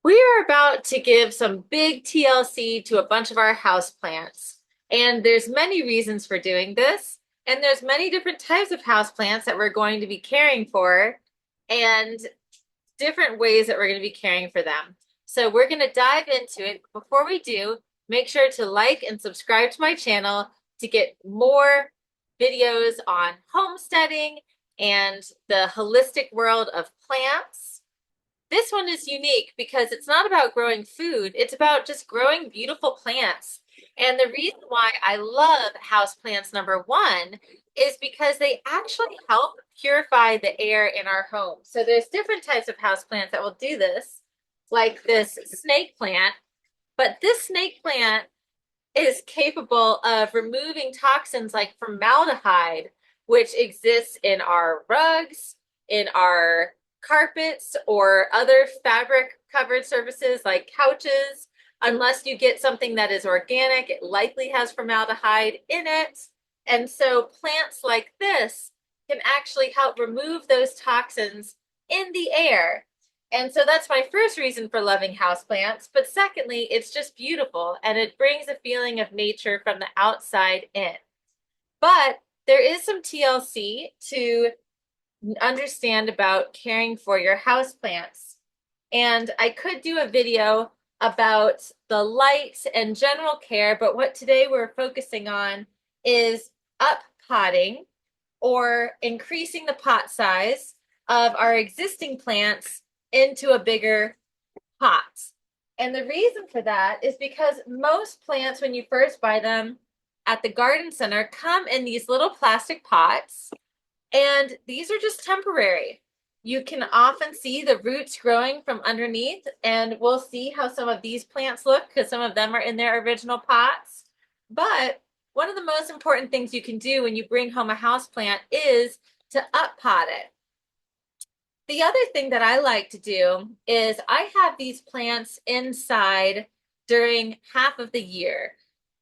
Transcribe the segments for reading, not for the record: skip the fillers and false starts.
We are about to give some big TLC to a bunch of our houseplants. And there's many reasons for doing this. And there's many different types of houseplants that we're going to be caring for and different ways that we're going to be caring for them. So we're going to dive into it. Before we do, make sure to like and subscribe to my channel to get more videos on homesteading and the holistic world of plants. This one is unique because it's not about growing food, it's about just growing beautiful plants. And the reason why I love houseplants number one is because they actually help purify the air in our home. So there's different types of houseplants that will do this, like this snake plant, but this snake plant is capable of removing toxins like formaldehyde, which exists in our rugs, in our carpets, or other fabric covered surfaces like couches. Unless you get something that is organic, it likely has formaldehyde in it. And so plants like this can actually help remove those toxins in the air. And so that's my first reason for loving houseplants. But secondly, it's just beautiful and it brings a feeling of nature from the outside in. But there is some TLC to understand about caring for your houseplants. And I could do a video about the light and general care, but what today we're focusing on is up potting or increasing the pot size of our existing plants into a bigger pot. And the reason for that is because most plants, when you first buy them at the garden center, come in these little plastic pots, and these are just temporary. You can often see the roots growing from underneath, and we'll see how some of these plants look because some of them are in their original pots. But one of the most important things you can do when you bring home a house plant is to up pot it. The other thing that I like to do is I have these plants inside during half of the year.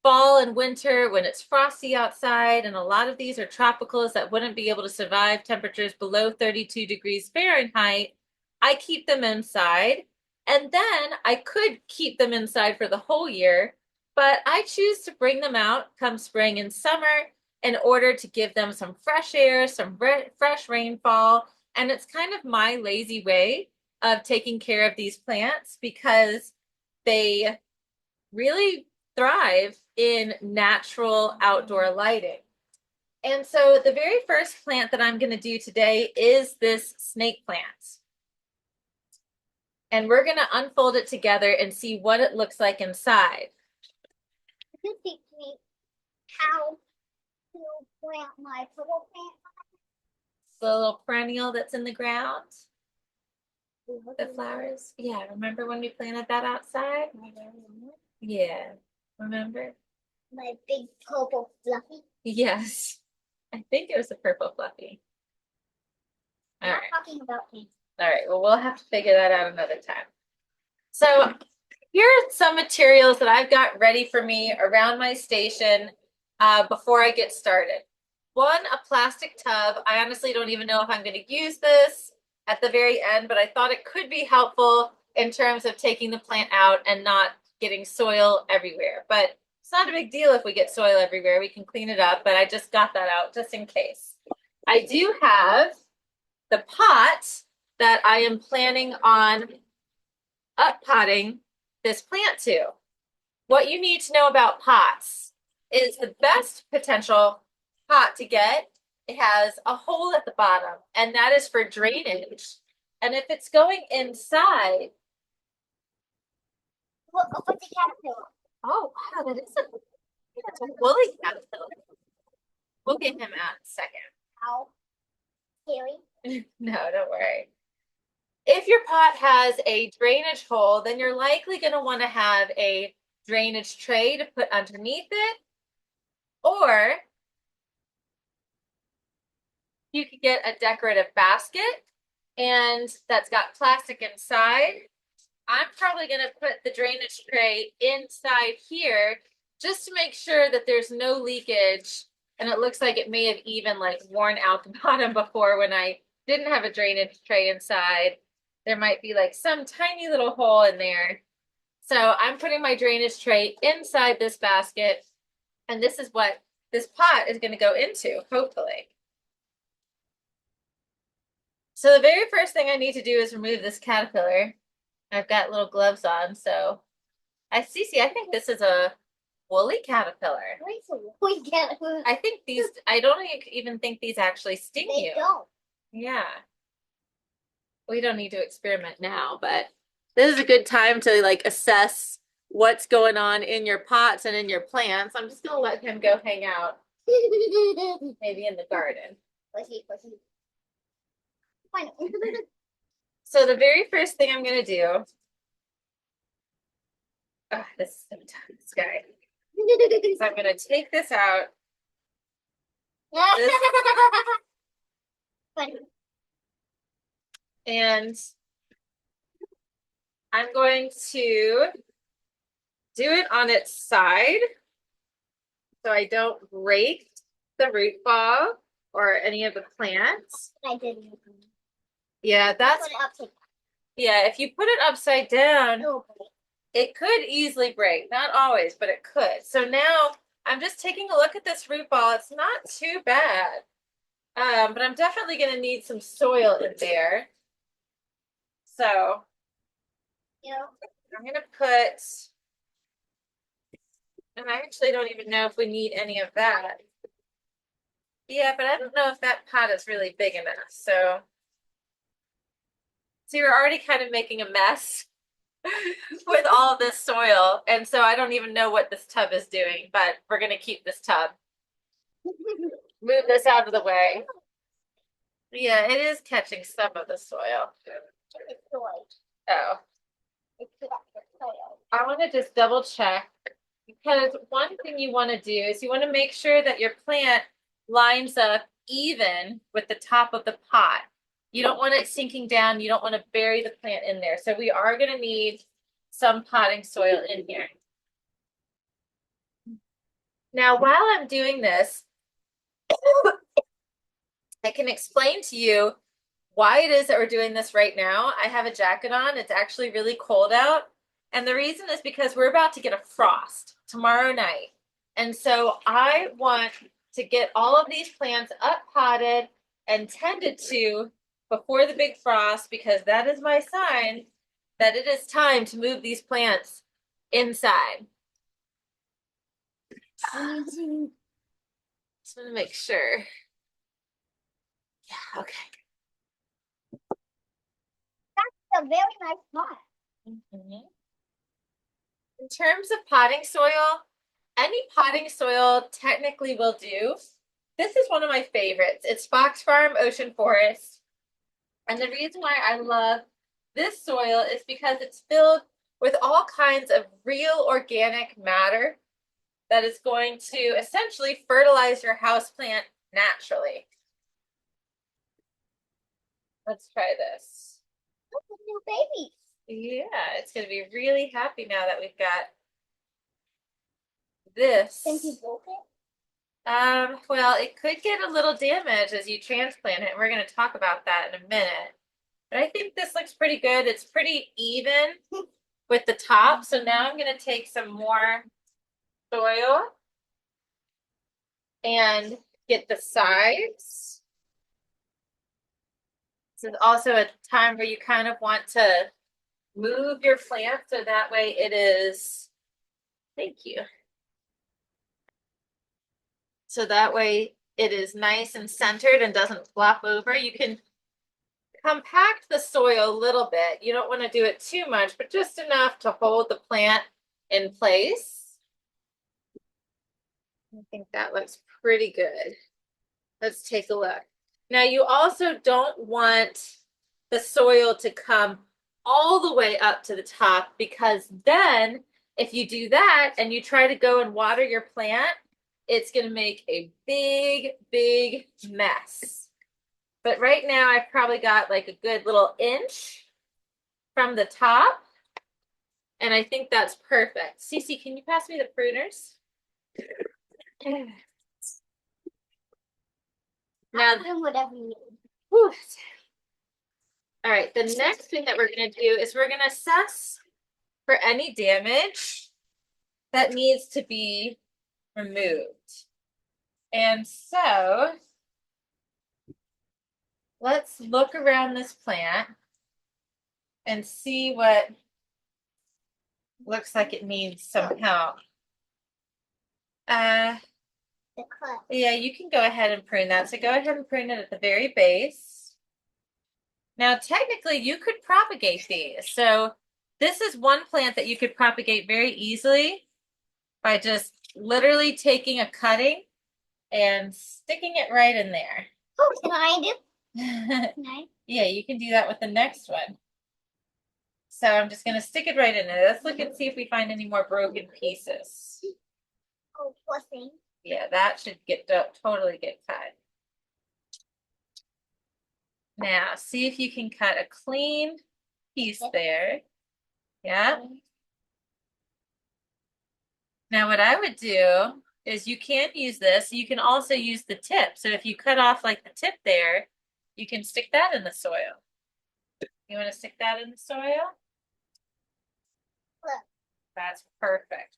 Fall and winter when it's frosty outside, and a lot of these are tropicals that wouldn't be able to survive temperatures below 32 degrees Fahrenheit. I keep them inside, and then I could keep them inside for the whole year, but I choose to bring them out come spring and summer in order to give them some fresh air, some fresh rainfall, and it's kind of my lazy way of taking care of these plants because they really thrive in natural outdoor lighting. And so the very first plant that I'm going to do today is this snake plant. And we're going to unfold it together and see what it looks like inside. You teach me how to plant my purple plant. The little perennial that's in the ground, the flowers. Yeah, remember when we planted that outside? Yeah, remember? My big purple fluffy. Yes, I think it was a purple fluffy. I'm All not right. talking about me. All right, well, we'll have to figure that out another time. So here are some materials that I've got ready for me around my station before I get started. One, a plastic tub. I honestly don't even know if I'm going to use this at the very end, but I thought it could be helpful in terms of taking the plant out and not getting soil everywhere. But it's not a big deal if we get soil everywhere. We can clean it up, but I just got that out just in case. I do have the pot that I am planning on up potting this plant to. What you need to know about pots is the best potential pot to get, it has a hole at the bottom, and that is for drainage. And if it's going inside, Look, what's a caterpillar? oh wow, that's a woolly caterpillar. We'll get him out in a second. How scary. No, don't worry. If your pot has a drainage hole, then you're likely going to want to have a drainage tray to put underneath it, or you could get a decorative basket and that's got plastic inside. I'm probably going to put the drainage tray inside here just to make sure that there's no leakage, and it looks like it may have even like worn out the bottom before when I didn't have a drainage tray inside. there might be like some tiny little hole in there. So I'm putting my drainage tray inside this basket, and this is what this pot is going to go into, hopefully. So the very first thing I need to do is remove this caterpillar. I've got little gloves on, so Cece, I think this is a woolly caterpillar. We get it. I think these, I don't even think these actually sting They you. don't. Yeah. We don't need to experiment now, but this is a good time to like assess what's going on in your pots and in your plants. I'm just gonna let him go hang out, maybe in the garden. Pushy. Fine. So the very first thing I'm gonna do, oh, this is so tough, this guy. So I'm gonna take this out. This, Fine. and I'm going to do it on its side so I don't break the root ball or any of the plants. I didn't. Yeah, that's, Put it upside yeah, if you put it upside down, down. it could easily break. Not always, but it could. So now I'm just taking a look at this root ball. It's not too bad. But I'm definitely going to need some soil in there. So Yeah. I'm going to put, and I actually don't even know if we need any of that. Yeah, but I don't know if that pot is really big enough. So, see, we're already kind of making a mess with all this soil. And so I don't even know what this tub is doing, but we're going to keep this tub. Move this out of the way. Yeah, it is catching some of the soil. Oh, I want to just double check because one thing you want to do is you want to make sure that your plant lines up even with the top of the pot. You don't want it sinking down. You don't want to bury the plant in there. So we are going to need some potting soil in here. Now, while I'm doing this, I can explain to you why it is that we're doing this right now. I have a jacket on. It's actually really cold out. And the reason is because we're about to get a frost tomorrow night. And so I want to get all of these plants up potted and tended to before the big frost, because that is my sign that it is time to move these plants inside. Just want to make sure. Yeah, okay. A very nice pot. Mm-hmm. In terms of potting soil, any potting soil technically will do. This is one of my favorites. It's Fox Farm Ocean Forest. And the reason why I love this soil is because it's filled with all kinds of real organic matter that is going to essentially fertilize your houseplant naturally. Let's try this. Look, new babies. Yeah, it's going to be really happy now that we've got this. Think you broke it? Well, it could get a little damaged as you transplant it. And we're going to talk about that in a minute. But I think this looks pretty good. It's pretty even with the top. So now I'm going to take some more soil and get the sides. This is also a time where you kind of want to move your plant so that way it is, thank you. So that way it is nice and centered and doesn't flop over. You can compact the soil a little bit. You don't want to do it too much, but just enough to hold the plant in place. I think that looks pretty good. Let's take a look. Now you also don't want the soil to come all the way up to the top, because then if you do that and you try to go and water your plant, it's going to make a big, big mess. But right now I've probably got like a good little inch from the top. And I think that's perfect. Cece, can you pass me the pruners? Now, Do whatever you need. whew, All right, the next thing that we're gonna do is we're gonna assess for any damage that needs to be removed. And so let's look around this plant and see what looks like it needs some help. The cut. Yeah, you can go ahead and prune that. So go ahead and prune it at the very base. Now, technically, you could propagate these. So this is one plant that you could propagate very easily by just literally taking a cutting and sticking it right in there. Oh, can I do? Can I? Yeah, you can do that with the next one. So I'm just going to stick it right in there. Let's look and see if we find any more broken pieces. Oh, poor thing. Yeah, that should totally get cut. Now, see if you can cut a clean piece there. Yeah. Now, what I would do is you can use this. You can also use the tip. So if you cut off like the tip there, you can stick that in the soil. You want to stick that in the soil? Look. That's perfect.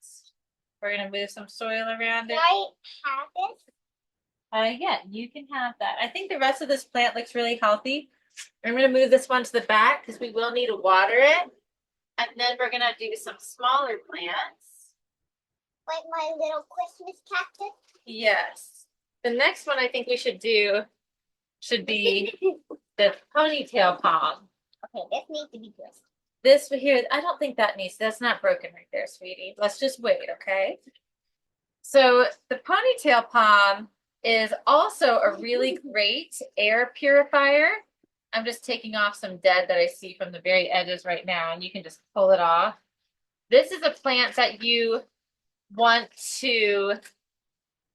We're going to move some soil around it. Can I have this? Yeah, you can have that. I think the rest of this plant looks really healthy. I'm going to move this one to the back because we will need to water it. And then we're going to do some smaller plants. Like my little Christmas cactus? Yes. The next one I think we should do should be the ponytail palm. Okay, this needs to be dressed. This here, I don't think that's not broken right there, sweetie. Let's just wait, okay? So the ponytail palm is also a really great air purifier. I'm just taking off some dead that I see from the very edges right now, and you can just pull it off. This is a plant that you want to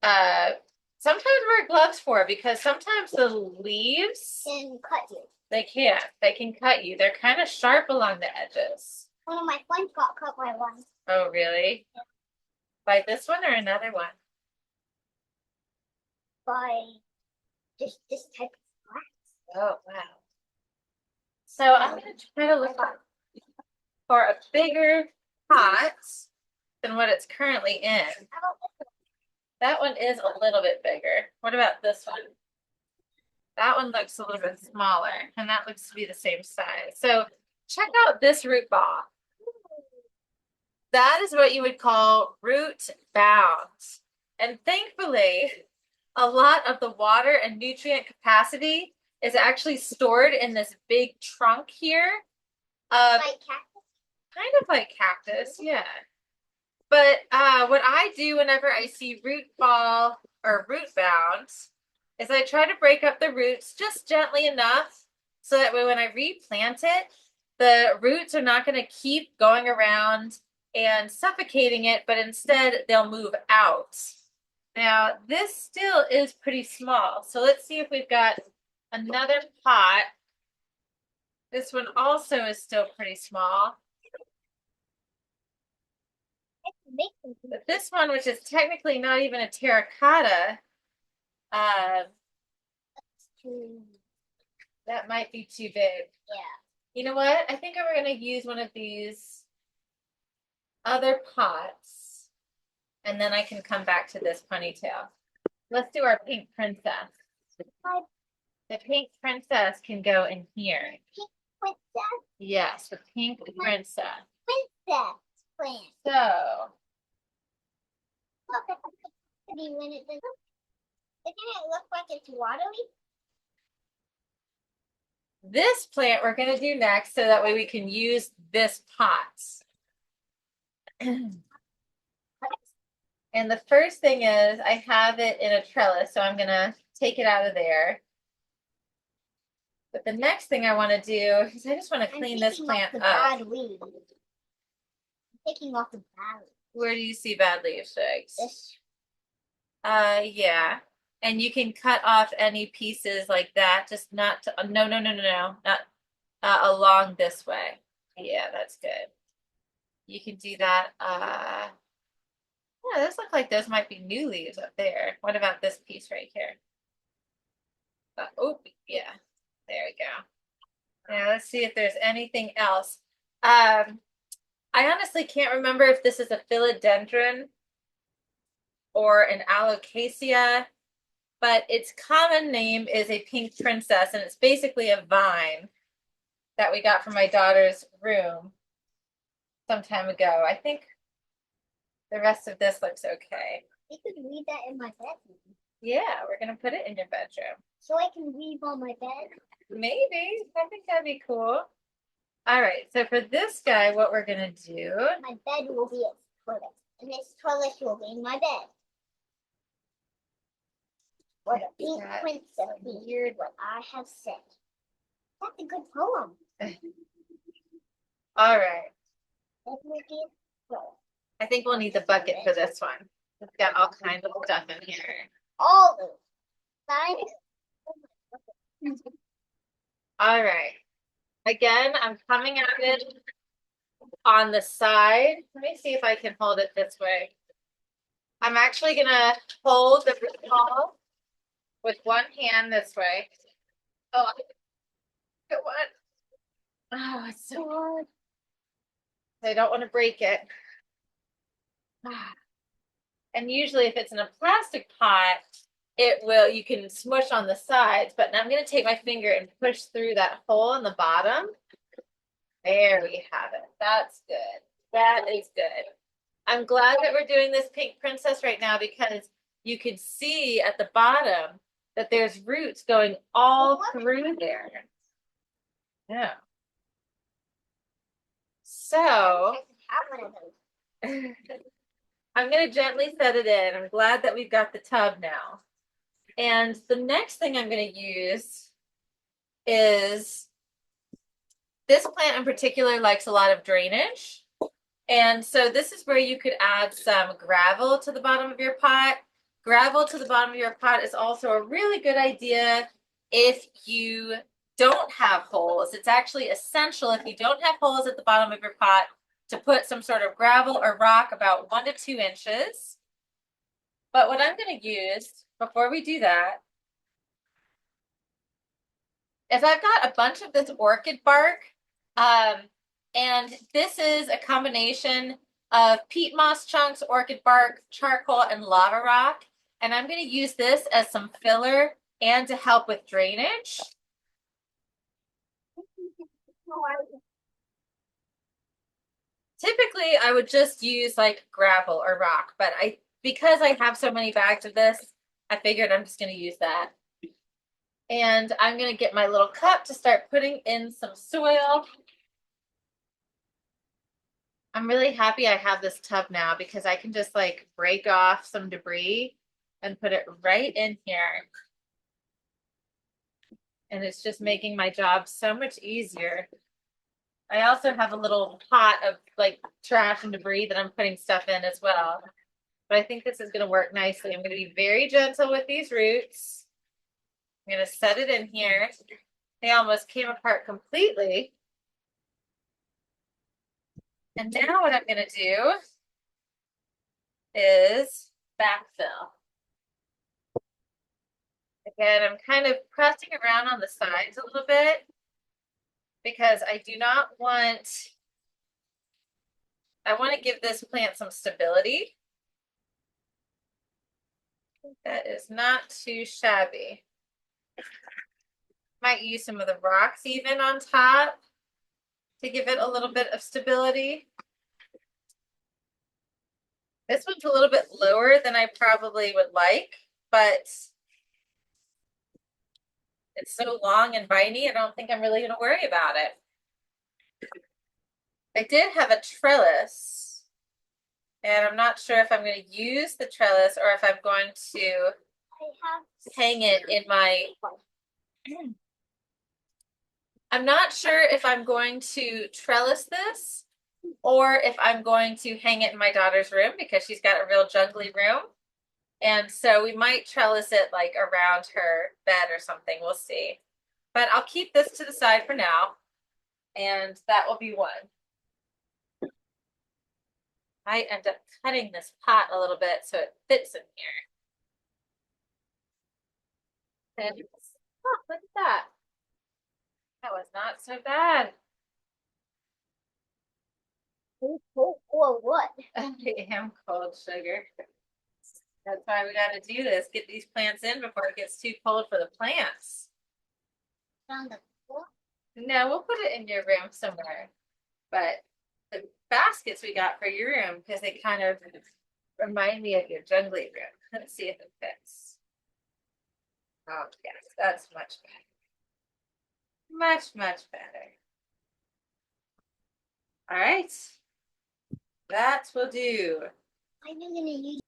sometimes wear gloves for because sometimes the leaves And cut you. they can cut you. They're kind of sharp along the edges. One of my friends got cut by one. Oh, really? By this one or another one? By this type of grass. Oh, wow. So I'm going to try to look for a bigger pot than what it's currently in. How about this That one is a little bit bigger. What about this one? That one looks a little bit smaller, and that looks to be the same size. So check out this root ball. That is what you would call root bound. And thankfully, a lot of the water and nutrient capacity is actually stored in this big trunk here. like cactus? Kind of like cactus, yeah. But what I do whenever I see root ball or root bound is I try to break up the roots just gently enough so that way when I replant it, the roots are not going to keep going around and suffocating it, but instead they'll move out. Now, this still is pretty small. So let's see if we've got another pot. This one also is still pretty small. But this one, which is technically not even a terracotta, that might be too big. Yeah. You know what? I think we're going to use one of these other pots, and then I can come back to this ponytail. Let's do our pink princess. The pink princess can go in here. Pink princess? Yes, the pink princess. Princess plant. So, Look at the pretty when it doesn't. Doesn't it look like it's watery? this plant we're going to do next so that way we can use this pot. And the first thing is I have it in a trellis, so I'm going to take it out of there. But the next thing I want to do is I just want to clean this plant up. Bad leaves. Taking off the bad leaves. Where do you see bad leaves, Shags? This. Yeah. And you can cut off any pieces like that, just not to, no, not along this way. Yeah, that's good. You can do that. Yeah, those look like those might be new leaves up there. What about this piece right here? Oh, yeah. There we go. Yeah, let's see if there's anything else. Um, I honestly can't remember if this is a philodendron or an alocasia, but its common name is a pink princess, and it's basically a vine that we got from my daughter's room some time ago. I think the rest of this looks okay. You could read that in my bedroom. Yeah, we're gonna put it in your bedroom. So I can read on my bed. Maybe. I think that'd be cool. All right, so for this guy, what we're gonna do, My bed will be its toilet. And this toilet will be in my bed. What a pink princess weird what I have said. That's a good poem. all right. That will be its toilet. I think we'll need the bucket for this one. It's got all kinds of stuff in here. All the signs. All right. Again, I'm coming at it on the side. Let me see if I can hold it this way. I'm actually gonna hold the ball with one hand this way. Oh, good one. Oh, it's so hard. I don't want to break it. And usually if it's in a plastic pot, it will, you can smush on the sides, but I'm going to take my finger and push through that hole in the bottom. There we have it. That's good. That is good. I'm glad that we're doing this pink princess right now because you could see at the bottom that there's roots going all through there. Yeah. So I'm going to gently set it in. I'm glad that we've got the tub now. And the next thing I'm going to use is this plant in particular likes a lot of drainage. And so this is where you could add some gravel to the bottom of your pot. Gravel to the bottom of your pot is also a really good idea if you don't have holes. It's actually essential if you don't have holes at the bottom of your pot to put some sort of gravel or rock about 1 to 2 inches. But what I'm going to use before we do that is I've got a bunch of this orchid bark, and this is a combination of peat moss chunks, orchid bark, charcoal, and lava rock. And I'm going to use this as some filler and to help with drainage. Typically, I would just use like gravel or rock, but because I have so many bags of this, I figured I'm just going to use that. And I'm going to get my little cup to start putting in some soil. I'm really happy I have this tub now because I can just like break off some debris and put it right in here. And it's just making my job so much easier. I also have a little pot of like trash and debris that I'm putting stuff in as well. But I think this is going to work nicely. I'm going to be very gentle with these roots. I'm going to set it in here. They almost came apart completely. And now what I'm going to do is backfill. Again, I'm kind of pressing around on the sides a little bit because I do not want, I want to give this plant some stability. That is not too shabby. Might use some of the rocks even on top to give it a little bit of stability. This one's a little bit lower than I probably would like, but it's so long and viney, I don't think I'm really going to worry about it. I did have a trellis, and I'm not sure if I'm going to use the trellis or if I'm going to hang it in my... I'm not sure if I'm going to trellis this or if I'm going to hang it in my daughter's room because she's got a real juggly room. And so we might trellis it like around her bed or something. We'll see. But I'll keep this to the side for now. And that will be one. I end up cutting this pot a little bit so it fits in here. And oh, look at that. That was not so bad. Or what? I am cold, sugar. That's why we got to do this. Get these plants in before it gets too cold for the plants. On the floor? No, we'll put it in your room somewhere. But the baskets we got for your room, because they kind of remind me of your jungly room. Let's see if it fits. Oh, yes, that's much better. Much, much better. All right. That will do. I'm gonna use.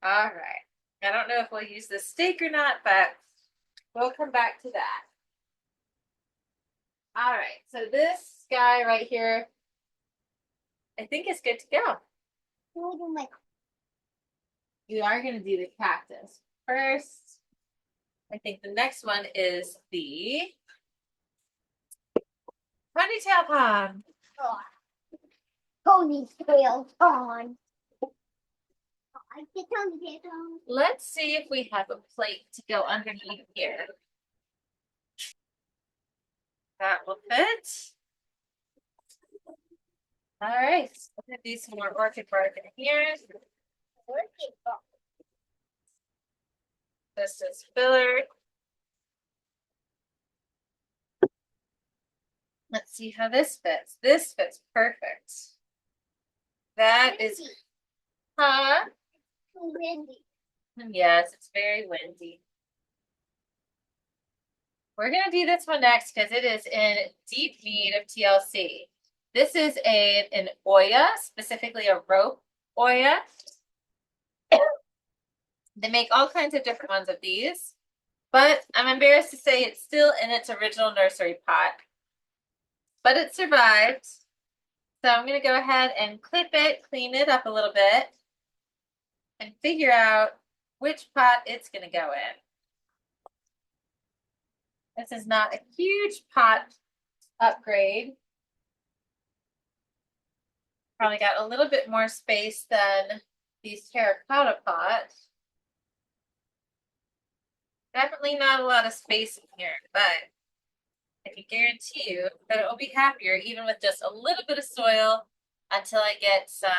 All right. I don't know if we'll use the stake or not, but we'll come back to that. All right. So this guy right here, I think is good to go. You are going to do the cactus first. I think the next one is the ponytail palm. Oh, ponytail on. I get ponytail on. Let's see if we have a plate to go underneath here. That will fit. All right, I'm gonna do some more orchid bark in here. Orchid bark. This is filler. Let's see how this fits. This fits perfect. That is, huh? Too windy. Yes, it's very windy. We're gonna do this one next because it is in deep need of TLC. This is an Oya, specifically a rope Oya. They make all kinds of different ones of these, but I'm embarrassed to say it's still in its original nursery pot. But it survived. So I'm gonna go ahead and clip it, clean it up a little bit, and figure out which pot it's gonna go in. This is not a huge pot upgrade. Probably got a little bit more space than these terracotta pots. Definitely not a lot of space in here, but I can guarantee you that it will be happier even with just a little bit of soil until I get some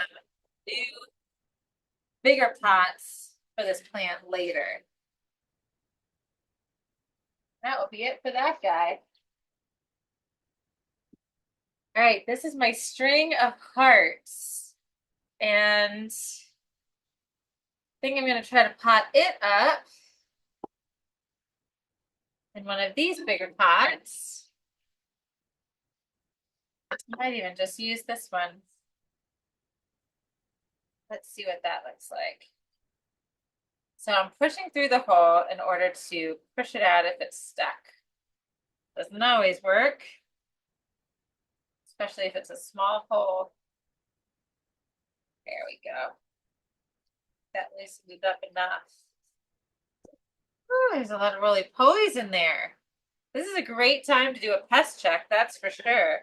new, bigger pots for this plant later. That will be it for that guy. All right, this is my string of hearts. And I think I'm going to try to pot it up in one of these bigger pots. I might even just use this one. Let's see what that looks like. So I'm pushing through the hole in order to push it out if it's stuck. Doesn't always work, especially if it's a small hole. There we go. That loosened it up enough. Ooh, there's a lot of roly-polies in there. This is a great time to do a pest check, that's for sure.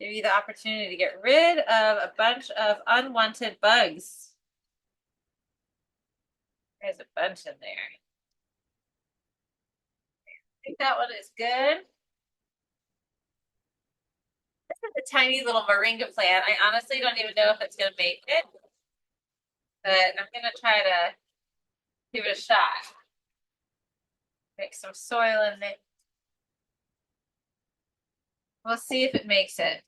Give you the opportunity to get rid of a bunch of unwanted bugs. There's a bunch in there. I think that one is good. This is a tiny little moringa plant. I honestly don't even know if it's going to make it, but I'm going to try to give it a shot. Mix some soil in there. We'll see if it makes it.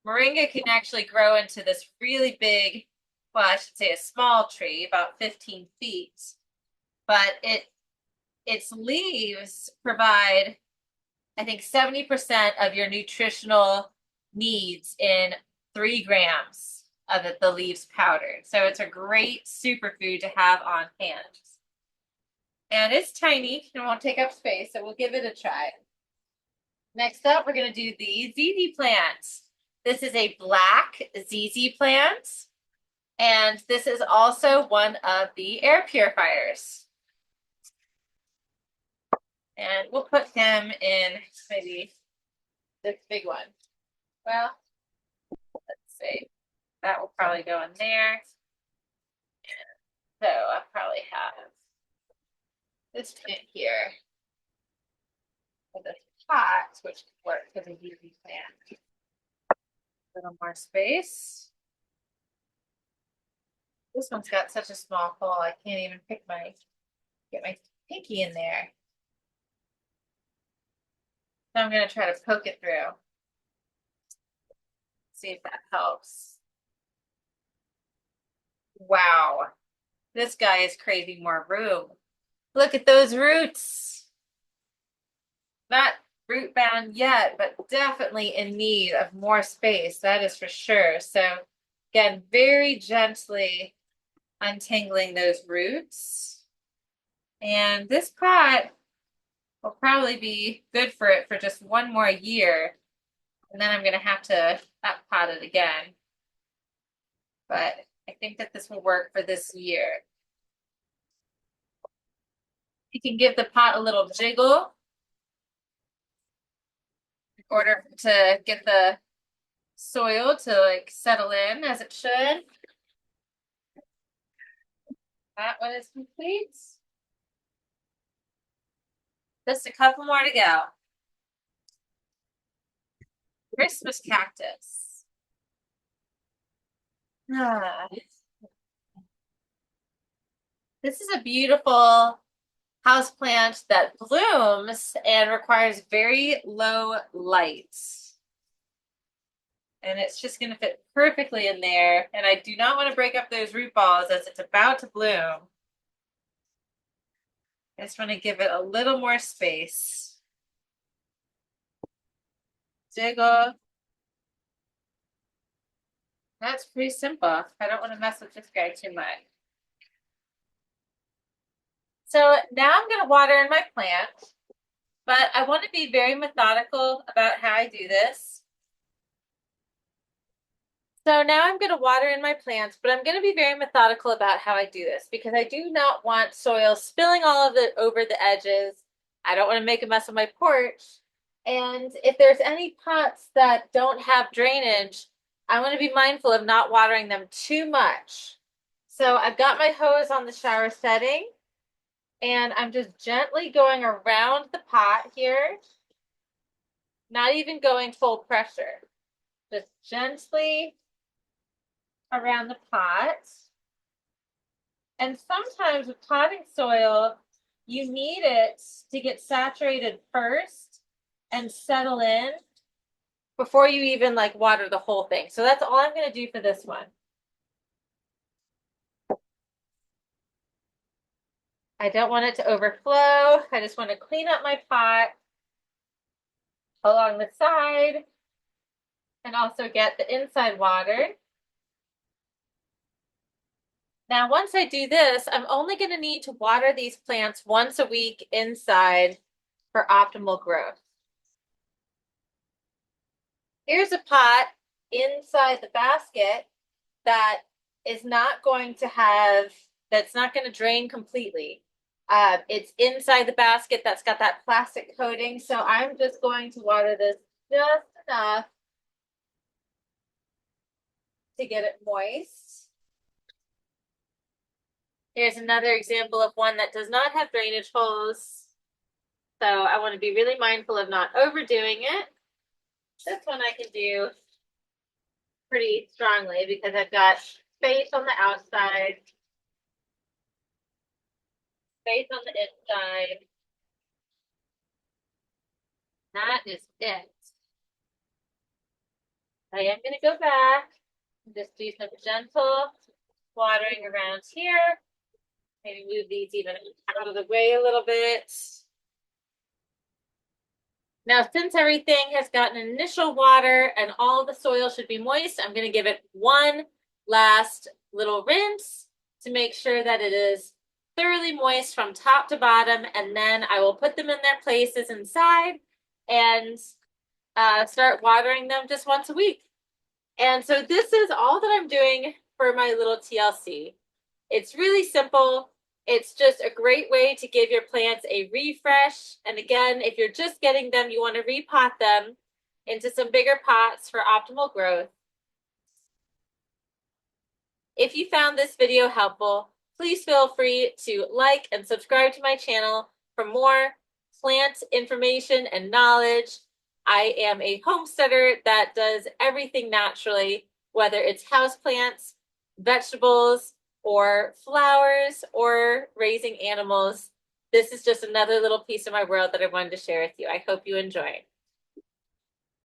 Moringa can actually grow into this really big, well, I should say a small tree, about 15 feet. But its leaves provide, I think, 70% of your nutritional needs in 3 grams of the leaves powdered. So it's a great superfood to have on hand. And it's tiny and won't take up space, so we'll give it a try. Next up, we're going to do the ZZ plant. This is a black ZZ plant, and this is also one of the air purifiers. And we'll put him in maybe this big one. Well, let's see. That will probably go in there. So I'll probably have this plant here with a pot, which could work for the UV plant. A little more space. This one's got such a small hole, I can't even get my pinky in there. So I'm gonna try to poke it through. See if that helps. Wow, this guy is craving more room. Look at those roots. Not root bound yet, but definitely in need of more space. That is for sure. So again, very gently untangling those roots. And this pot will probably be good for it for just one more year. And then I'm going to have to up pot it again. But I think that this will work for this year. You can give the pot a little jiggle in order to get the soil to like settle in as it should. That one is complete. Just a couple more to go. Christmas cactus. Ah. This is a beautiful house plant that blooms and requires very low light. And it's just going to fit perfectly in there. And I do not want to break up those root balls as it's about to bloom. I just want to give it a little more space. Jiggle. That's pretty simple. I don't want to mess with this guy too much. So now I'm going to water in my plant, but I want to be very methodical about how I do this. So now I'm going to water in my plants, but I'm going to be very methodical about how I do this because I do not want soil spilling all of it over the edges. I don't want to make a mess of my porch. And if there's any pots that don't have drainage, I want to be mindful of not watering them too much. So I've got my hose on the shower setting and I'm just gently going around the pot here, not even going full pressure, just gently around the pot. And sometimes with potting soil, you need it to get saturated first and settle in before you even like water the whole thing. So that's all I'm going to do for this one. I don't want it to overflow. I just want to clean up my pot along the side and also get the inside watered. Now, once I do this, I'm only going to need to water these plants once a week inside for optimal growth. Here's a pot inside the basket that is not going to have, that's not going to drain completely. It's inside the basket that's got that plastic coating. So I'm just going to water this just enough to get it moist. Here's another example of one that does not have drainage holes. So I want to be really mindful of not overdoing it. This one I can do pretty strongly because I've got space on the outside, space on the inside. That is it. I am going to go back and just do some gentle watering around here. Maybe move these even out of the way a little bit. Now, since everything has gotten initial water and all the soil should be moist, I'm going to give it one last little rinse to make sure that it is thoroughly moist from top to bottom. And then I will put them in their places inside and start watering them just once a week. And so this is all that I'm doing for my little TLC. It's really simple. It's just a great way to give your plants a refresh. And again, if you're just getting them, you want to repot them into some bigger pots for optimal growth. If you found this video helpful, please feel free to like and subscribe to my channel for more plant information and knowledge. I am a homesteader that does everything naturally, whether it's houseplants, vegetables, or flowers, or raising animals. This is just another little piece of my world that I wanted to share with you. I hope you enjoy.